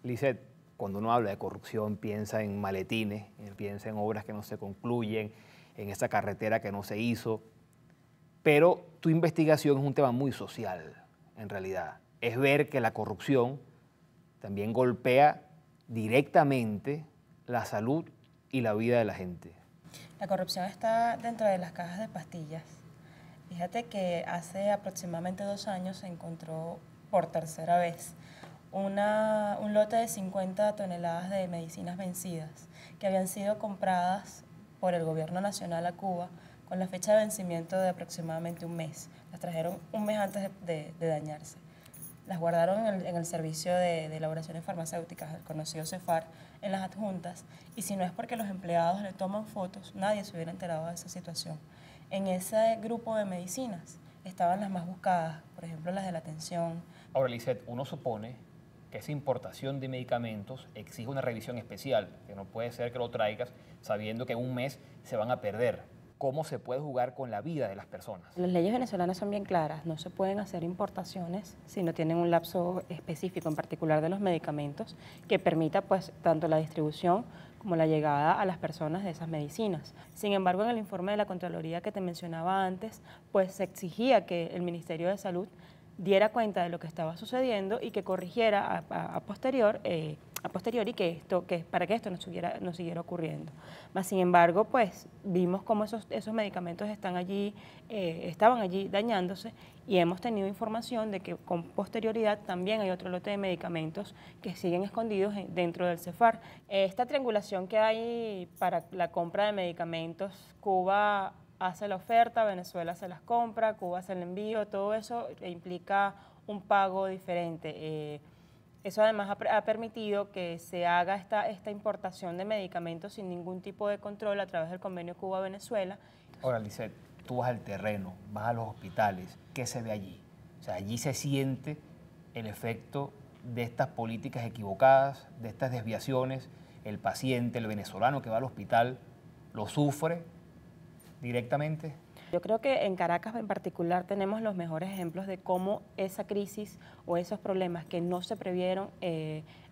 Lizeth, cuando uno habla de corrupción piensa en maletines, piensa en obras que no se concluyen, en esa carretera que no se hizo, pero tu investigación es un tema muy social, en realidad. Es ver que la corrupción también golpea directamente la salud y la vida de la gente. La corrupción está dentro de las cajas de pastillas. Fíjate que hace aproximadamente 2 años se encontró por tercera vez un lote de 50 toneladas de medicinas vencidas que habían sido compradas por el gobierno nacional a Cuba con la fecha de vencimiento de aproximadamente un mes. Las trajeron un mes antes de dañarse. Las guardaron en el servicio de elaboraciones farmacéuticas, el conocido CEFAR, en las adjuntas, y si no es porque los empleados le toman fotos, nadie se hubiera enterado de esa situación. En ese grupo de medicinas estaban las más buscadas, por ejemplo las de la tensión. Ahora, Lizeth, uno supone que esa importación de medicamentos exige una revisión especial, que no puede ser que lo traigas sabiendo que en un mes se van a perder. ¿Cómo se puede jugar con la vida de las personas? Las leyes venezolanas son bien claras, no se pueden hacer importaciones si no tienen un lapso específico, en particular de los medicamentos, que permita pues tanto la distribución como la llegada a las personas de esas medicinas. Sin embargo, en el informe de la Contraloría que te mencionaba antes, pues se exigía que el Ministerio de Salud diera cuenta de lo que estaba sucediendo y que corrigiera a posteriori para que esto no siguiera ocurriendo. Mas, sin embargo, pues vimos cómo esos medicamentos estaban allí dañándose, y hemos tenido información de que con posterioridad también hay otro lote de medicamentos que siguen escondidos dentro del CEFAR. Esta triangulación que hay para la compra de medicamentos, Cuba hace la oferta, Venezuela se las compra, Cuba hace el envío, todo eso implica un pago diferente. Eso además ha permitido que se haga esta importación de medicamentos sin ningún tipo de control a través del convenio Cuba-Venezuela. Ahora, Lizeth, tú vas al terreno, vas a los hospitales, ¿qué se ve allí? O sea, allí se siente el efecto de estas políticas equivocadas, de estas desviaciones. El paciente, el venezolano que va al hospital, lo sufre directamente. Yo creo que en Caracas en particular tenemos los mejores ejemplos de cómo esa crisis o esos problemas que no se previeron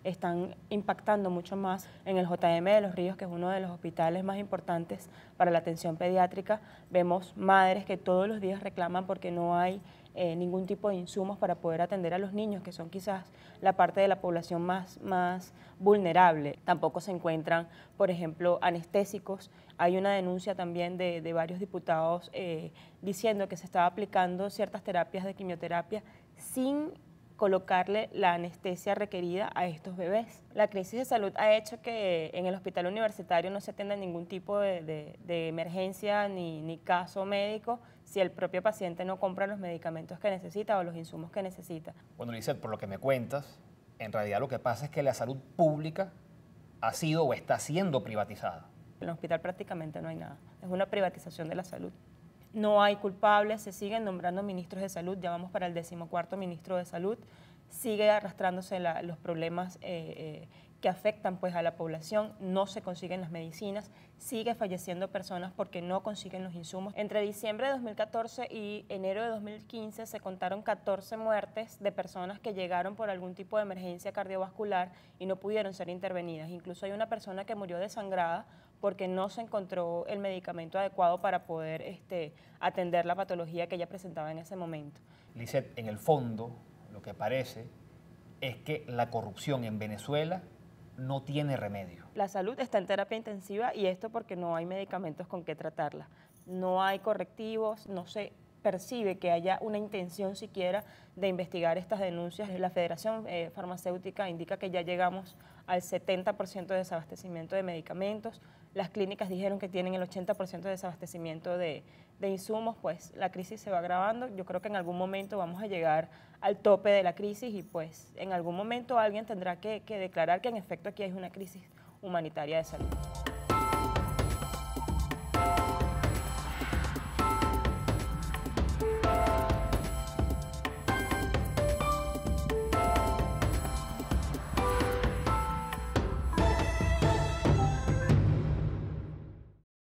están impactando mucho más en el JM de Los Ríos, que es uno de los hospitales más importantes para la atención pediátrica. Vemos madres que todos los días reclaman porque no hay ningún tipo de insumos para poder atender a los niños, que son quizás la parte de la población más vulnerable. Tampoco se encuentran, por ejemplo, anestésicos. Hay una denuncia también de varios diputados diciendo que se estaba aplicando ciertas terapias de quimioterapia sin colocarle la anestesia requerida a estos bebés. La crisis de salud ha hecho que en el hospital universitario no se atienda ningún tipo de emergencia ni caso médico si el propio paciente no compra los medicamentos que necesita o los insumos que necesita. Bueno, Lizeth, por lo que me cuentas, en realidad lo que pasa es que la salud pública ha sido o está siendo privatizada. En el hospital prácticamente no hay nada, es una privatización de la salud. No hay culpables, se siguen nombrando ministros de salud, ya vamos para el 14º ministro de salud, sigue arrastrándose los problemas que afectan pues a la población, no se consiguen las medicinas, sigue falleciendo personas porque no consiguen los insumos. Entre diciembre de 2014 y enero de 2015 se contaron 14 muertes de personas que llegaron por algún tipo de emergencia cardiovascular y no pudieron ser intervenidas. Incluso hay una persona que murió desangrada porque no se encontró el medicamento adecuado para poder atender la patología que ella presentaba en ese momento. Lizeth, en el fondo, lo que parece es que la corrupción en Venezuela no tiene remedio. La salud está en terapia intensiva, y esto porque no hay medicamentos con qué tratarla. No hay correctivos, no se percibe que haya una intención siquiera de investigar estas denuncias. La Federación Farmacéutica indica que ya llegamos al 70% de desabastecimiento de medicamentos. Las clínicas dijeron que tienen el 80% de desabastecimiento de insumos. Pues la crisis se va agravando. Yo creo que en algún momento vamos a llegar al tope de la crisis y pues en algún momento alguien tendrá que declarar que en efecto aquí hay una crisis humanitaria de salud.